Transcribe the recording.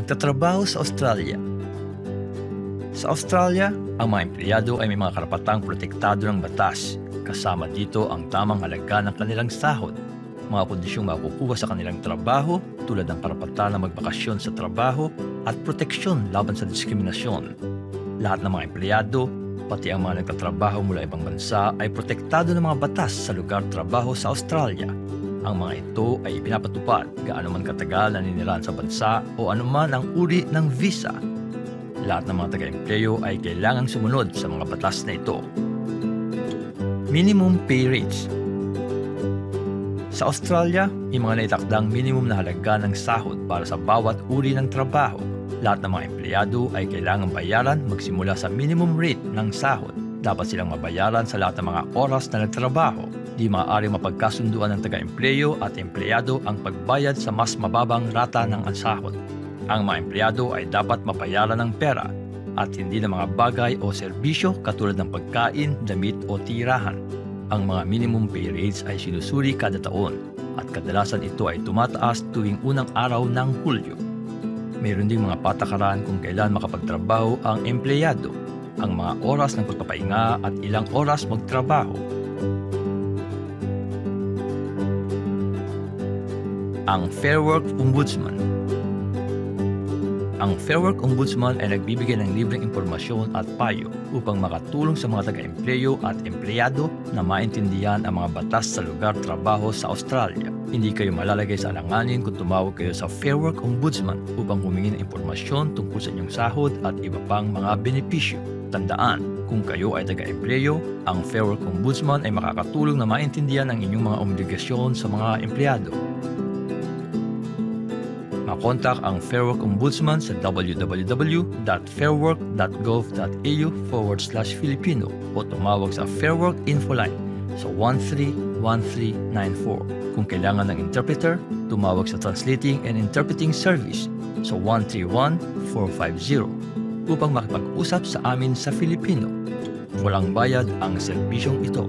Magtatrabaho sa Australia. Sa Australia, ang mga empleyado ay may mga karapatang protektado ng batas. Kasama dito ang tamang halaga ng kanilang sahod, mga kondisyong makukuha sa kanilang trabaho tulad ng karapatan na magbakasyon sa trabaho at proteksyon laban sa diskriminasyon. Lahat ng mga empleyado, pati ang mga nagtatrabaho mula ibang bansa ay protektado ng mga batas sa lugar trabaho sa Australia. Ang mga ito ay ipinapatupad gaano man katagal naninirahan sa bansa o anuman ang uri ng visa. Lahat ng mga taga-empleyo ay kailangang sumunod sa mga batas na ito. Minimum pay rates. Sa Australia, may mga naitakdang minimum na halaga ng sahod para sa bawat uri ng trabaho. Lahat ng mga empleyado ay kailangang bayaran magsimula sa minimum rate ng sahod. Dapat silang mabayaran sa lahat ng mga oras na nagtrabaho. Di maaaring mapagkasunduan ng taga-empleyo at empleyado ang pagbayad sa mas mababang rata ng sahod. Ang mga empleyado ay dapat mabayaran ng pera at hindi ng mga bagay o serbisyo katulad ng pagkain, damit o tirahan. Ang mga minimum pay rates ay sinusuri kada taon at kadalasan ito ay tumataas tuwing unang araw ng Hulyo. Mayroon ding mga patakaran kung kailan makapagtrabaho ang empleyado, ang mga oras ng pagpapahinga at ilang oras magtrabaho. Ang Fair Work Ombudsman. Ang Fair Work Ombudsman ay nagbibigay ng libreng impormasyon at payo upang makatulong sa mga taga-empleyo at empleyado na maintindihan ang mga batas sa lugar trabaho sa Australia. Hindi kayo malalagay sa alanganin kung tumawag kayo sa Fair Work Ombudsman upang humingi ng impormasyon tungkol sa inyong sahod at iba pang mga benepisyo. Tandaan, kung kayo ay taga-empleyo, ang Fair Work Ombudsman ay makakatulong na maintindihan ang inyong mga obligasyon sa mga empleyado. Makontak ang Fair Work Ombudsman sa www.fairwork.gov.au/Filipino o tumawag sa Fair Work Infoline sa 131394. Kung kailangan ng interpreter, tumawag sa Translating and Interpreting Service sa 131450 upang makipag-usap sa amin sa Filipino. Walang bayad ang serbisyong ito.